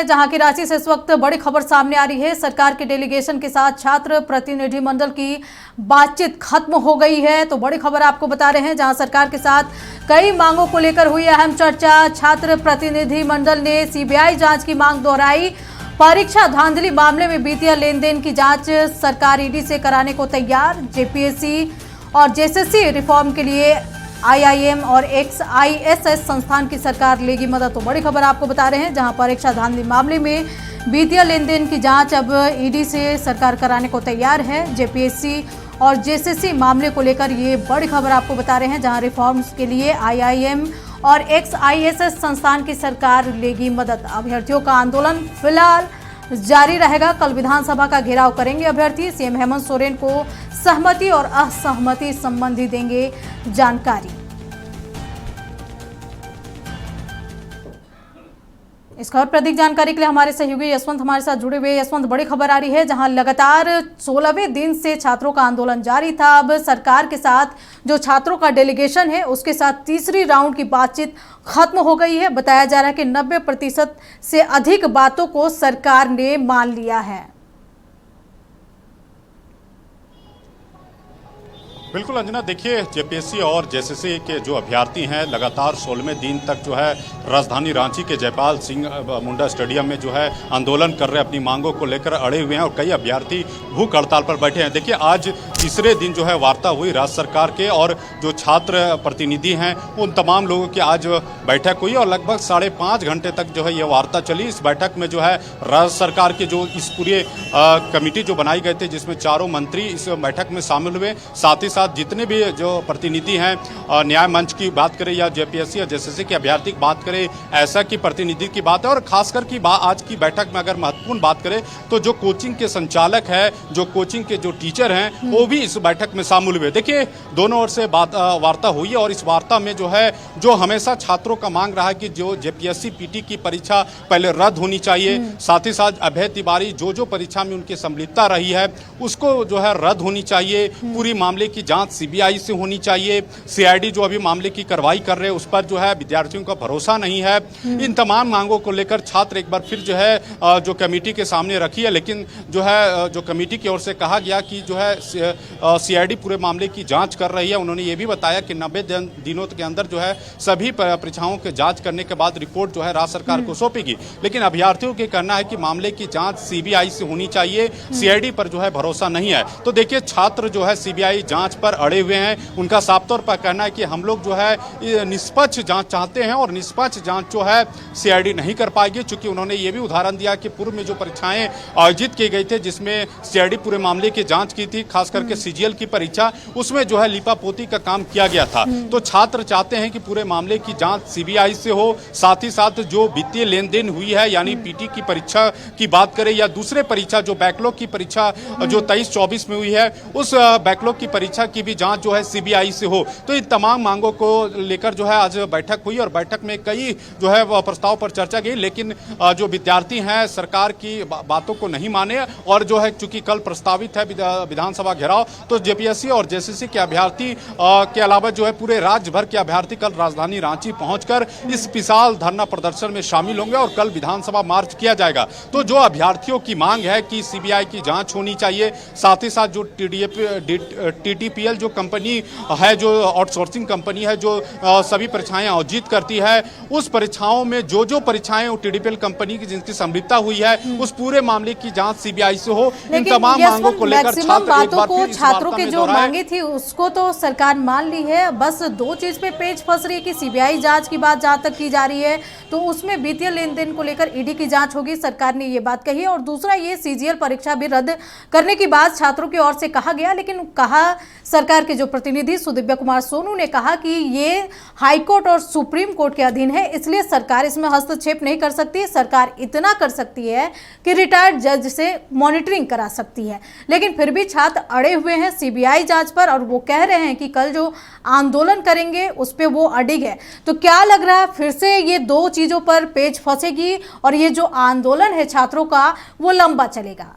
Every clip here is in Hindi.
जहां की रांची से इस वक्त बड़ी खबर सामने आ रही है। सरकार के डेलीगेशन के साथ छात्र प्रतिनिधिमंडल की बातचीत खत्म हो गई है। तो बड़ी खबर आपको बता रहे हैं, जहां सरकार के साथ कई मांगों को लेकर हुई अहम चर्चा। छात्र प्रतिनिधिमंडल ने सीबीआई जांच की मांग दोहराई। परीक्षा धांधली मामले में वित्तीय लेन देन की जांच सरकार ईडी से कराने को तैयार। जेपीएससी और जेएसएससी रिफॉर्म के लिए आईआईएम और एक्सआईएसएस संस्थान की सरकार लेगी मदद। तो बड़ी खबर आपको बता रहे हैं, जहां परीक्षा धांधली मामले में वित्तीय लेन देन की जांच अब ईडी से सरकार कराने को तैयार है। जेपीएससी और जेएसएससी मामले को लेकर ये बड़ी खबर आपको बता रहे हैं, जहां रिफॉर्म्स के लिए आईआईएम और एक्सआईएसएस संस्थान की सरकार लेगी मदद। अभ्यर्थियों का आंदोलन फिलहाल जारी रहेगा। कल विधानसभा का घेराव करेंगे अभ्यर्थी। सीएम हेमंत सोरेन को सहमति और असहमति संबंधी देंगे जानकारी। इस खबर पर अधिक जानकारी के लिए हमारे सहयोगी यशवंत हमारे साथ जुड़े हुए। यशवंत, बड़ी खबर आ रही है, जहां लगातार 16वें दिन से छात्रों का आंदोलन जारी था। अब सरकार के साथ जो छात्रों का डेलीगेशन है उसके साथ तीसरी राउंड की बातचीत खत्म हो गई है। बताया जा रहा है कि 90% से अधिक बातों को सरकार ने मान लिया है। बिल्कुल अंजना, देखिए जेपीएससी और जेएसएससी के जो अभ्यर्थी हैं लगातार 16वें दिन तक जो है राजधानी रांची के जयपाल सिंह मुंडा स्टेडियम में जो है आंदोलन कर रहे, अपनी मांगों को लेकर अड़े हुए हैं और कई अभ्यर्थी भूख हड़ताल पर बैठे हैं। देखिए आज तीसरे दिन जो है वार्ता हुई राज्य सरकार के और जो छात्र प्रतिनिधि हैं उन तमाम लोगों की आज बैठक हुई और लगभग 5.5 घंटे तक जो है ये वार्ता चली। इस बैठक में जो है राज्य सरकार के जो इस पूरे कमेटी जो बनाई गए थे, जिसमें चारों मंत्री इस बैठक में शामिल हुए, साथ ही साथ जितने भी जो प्रतिनिधि हैं, न्याय मंच की बात करें या जेपीएससी या जेएसएससी के अभ्यर्थी की बात करें, ऐसा की प्रतिनिधि की बात है। और खासकर की आज की बैठक में अगर महत्वपूर्ण बात करें तो जो कोचिंग के संचालक है, जो कोचिंग के जो टीचर हैं, वो भी इस बैठक में शामिल हुए। देखिए दोनों ओर से वार्ता हुई और इस वार्ता में जो है जो हमेशा छात्रों का मांग रहा है कि जो जेपीएससी पीटी की परीक्षा पहले रद्द होनी चाहिए, साथ ही साथ अभय तिवारी जो परीक्षा में उनकी सम्मिलितता रही है उसको जो है रद्द होनी चाहिए। पूरी मामले की जांच सीबीआई से होनी चाहिए। सीआईडी जो अभी मामले की कार्रवाई कर रहे हैं उस पर जो है विद्यार्थियों का भरोसा नहीं है। इन तमाम मांगों को लेकर छात्र एक बार फिर जो है जो कमेटी के सामने रखी है, लेकिन जो है जो कमेटी की ओर से कहा गया कि जो है सीआईडी पूरे मामले की जांच कर रही है। उन्होंने ये भी बताया कि 90 दिनों के अंदर जो है सभी परीक्षाओं की जांच करने के बाद रिपोर्ट जो है राज्य सरकार को सौंपेगी। लेकिन अभ्यर्थियों के कहना है कि मामले की जांच सीबीआई से होनी चाहिए, सीआईडी पर जो है भरोसा नहीं है। तो देखिए छात्र जो है सीबीआई जांच पर अड़े हुए हैं। उनका साफ तौर पर कहना है कि हम लोग जो है निष्पक्ष जांच चाहते हैं और निष्पक्ष जांच जो है सीआईडी नहीं कर पाएगी, क्योंकि उन्होंने ये भी उदाहरण दिया कि पूर्व में जो परीक्षाएं आयोजित की गई थी जिसमें सीआईडी पूरे मामले की जांच की थी, खास करके सीजीएल की परीक्षा, उसमें जो है लिपापोती का काम किया गया था। तो छात्र चाहते हैं कि पूरे मामले की जांच सीबीआई से हो। साथ ही साथ जो वित्तीय लेन देन हुई है, यानी पीटी की परीक्षा की बात करें या दूसरे परीक्षा जो बैकलॉग की परीक्षा जो 23-24 में हुई है, उस बैकलॉग की परीक्षा की भी जांच जो है सीबीआई से हो। तो इन तमाम मांगों को लेकर जो है आज बैठक हुई और बैठक में कई जो है प्रस्ताव पर चर्चा की, लेकिन जो विद्यार्थी हैं सरकार की बातों को नहीं माने और जो है चूंकि कल प्रस्तावित है विधानसभा घेराव, तो जेपीएससी और जेएसएससी के अभ्यर्थी के अलावा जो है पूरे राज्य भर के अभ्यर्थी कल राजधानी रांची पहुंचकर इस विशाल धरना प्रदर्शन में शामिल होंगे और कल विधानसभा मार्च किया जाएगा। तो जो अभ्यर्थियों की मांग है कि सीबीआई की जांच होनी चाहिए, साथ ही साथ जो टीटीपीएल जो कंपनी है, जो आउटसोर्सिंग कंपनी है, जो सभी परीक्षाएं आयोजित करती है, उस परीक्षाओं में जो परीक्षाएं टीडीपीएल कंपनी की जिनकी सम्मिलितता हुई है उस पूरे मामले की जांच सीबीआई से हो। इन तमाम मांगों को लेकर छात्रों की जो मांगे थी उसको तो सरकार मान ली है। बस दो चीज पे पेच फंस रही है कि सीबीआई जांच की बात जहां तक की जा रही है तो उसमें वित्तीय लेन देन को लेकर ईडी की जांच होगी, सरकार ने ये बात कही है। और दूसरा ये सीजीएल परीक्षा भी रद्द करने की बात छात्रों की ओर से कहा गया, लेकिन कहा सरकार के जो प्रतिनिधि सुदिव्य कुमार सोनू ने कहा कि ये हाईकोर्ट और सुप्रीम कोर्ट के अधीन है, इसलिए सरकार इसमें हस्तक्षेप नहीं कर सकती। सरकार इतना कर सकती है कि रिटायर्ड जज से मॉनिटरिंग करा सकती है। लेकिन फिर भी छात्र अड़े हुए हैं सीबीआई जांच पर और वो कह रहे हैं कि कल जो आंदोलन करेंगे उस पे वो अडिग है। तो क्या लग रहा है फिर से ये दो चीजों पर पेच फंसेगी और ये जो आंदोलन है छात्रों का वो लंबा चलेगा?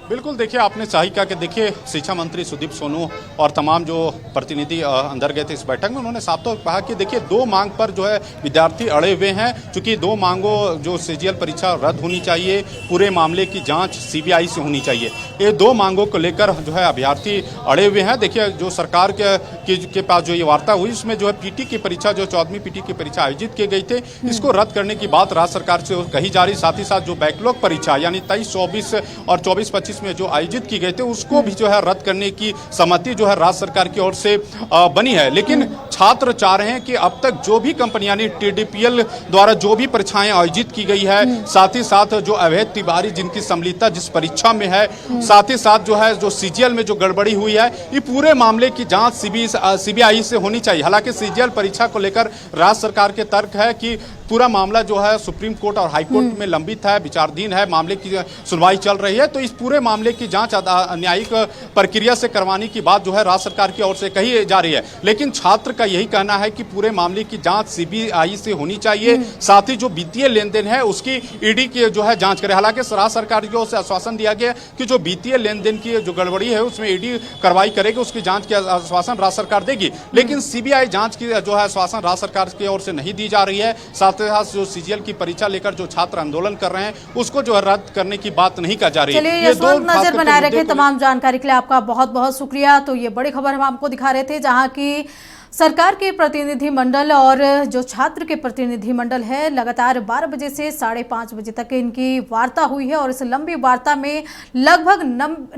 बिल्कुल, देखिए आपने सही कहा कि देखिए शिक्षा मंत्री सुदीप सोनू और तमाम जो प्रतिनिधि अंदर गए थे इस बैठक में, उन्होंने साफ तौर पर कहा कि देखिए 2 मांग पर जो है विद्यार्थी अड़े हुए हैं। चूंकि 2 मांगों जो सीजीएल परीक्षा रद्द होनी चाहिए, पूरे मामले की जांच सीबीआई से होनी चाहिए, ये 2 मांगों को लेकर जो है अभ्यर्थी अड़े हुए हैं। देखिए जो सरकार के पास जो ये वार्ता हुई, उसमें जो है पीटी की परीक्षा, जो 14वीं पीटी की परीक्षा आयोजित की गई थी, इसको रद्द करने की बात राज्य सरकार से कही जा रही। साथ ही साथ जो बैकलॉग परीक्षा यानी 23-24 और 24-25 में जो आयोजित की गए थे, उसको भी जो है रद्द करने की सहमति जो है राज्य सरकार की ओर से बनी है। लेकिन छात्र चाह रहे हैं कि अब तक जो भी कंपनी यानी टीडीपीएल द्वारा जो भी परीक्षाएं आयोजित की गई है, साथ ही साथ जो अवैध तिवारी जिनकी सम्मिलितता जिस परीक्षा में है, साथ ही साथ जो है जो सीजीएल में जो गड़बड़ी हुई है, ये पूरे मामले की जांच सीबीआई से होनी चाहिए। हालांकि सीजीएल परीक्षा को लेकर राज्य सरकार के तर्क है कि पूरा मामला जो है सुप्रीम कोर्ट और हाई कोर्ट में लंबित है, विचाराधीन है, मामले की सुनवाई चल रही है। तो इस पूरे मामले की जांच न्यायिक प्रक्रिया से करवाने की बात जो है राज्य सरकार की ओर से कही जा रही है। लेकिन छात्र का यही कहना है कि पूरे मामले की जांच सीबीआई से होनी चाहिए, साथ ही जो वित्तीय लेन देन है उसकी ईडी की जो है जांच करे। हालांकि राज्य सरकार की ओर से आश्वासन दिया गया कि जो वित्तीय लेन देन की जो गड़बड़ी है उसमें ईडी कार्रवाई करेगी, उसकी जांच की आश्वासन राज्य सरकार देगी। लेकिन सीबीआई जांच की जो है आश्वासन राज्य सरकार की ओर से नहीं दी जा रही है। साथ ही साथ जो सीजीएल की परीक्षा लेकर जो छात्र आंदोलन कर रहे हैं, उसको जो है रद्द करने की बात नहीं कही जा रही है। चलिए यशवंत, नजर बनाए रखें। तमाम जानकारी के लिए आपका बहुत बहुत शुक्रिया। तो ये बड़ी खबर हम आपको दिखा रहे थे, जहां की सरकार के प्रतिनिधि मंडल और जो छात्र के प्रतिनिधि मंडल है, लगातार 12 बजे से 5:30 बजे तक इनकी वार्ता हुई है और इस लंबी वार्ता में लगभग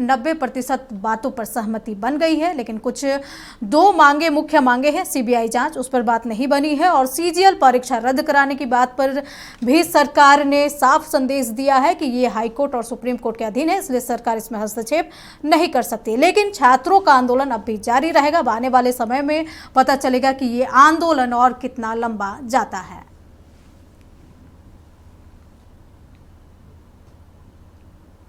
90% बातों पर सहमति बन गई है। लेकिन कुछ 2 मांगे, मुख्य मांगे हैं, सीबीआई जांच, उस पर बात नहीं बनी है और सीजीएल परीक्षा रद्द कराने की बात पर भी सरकार ने साफ संदेश दिया है कि ये हाईकोर्ट और सुप्रीम कोर्ट के अधीन है, इसलिए सरकार इसमें हस्तक्षेप नहीं कर सकती। लेकिन छात्रों का आंदोलन अब भी जारी रहेगा। आने वाले समय में पता चलेगा कि ये आंदोलन और कितना लंबा जाता है।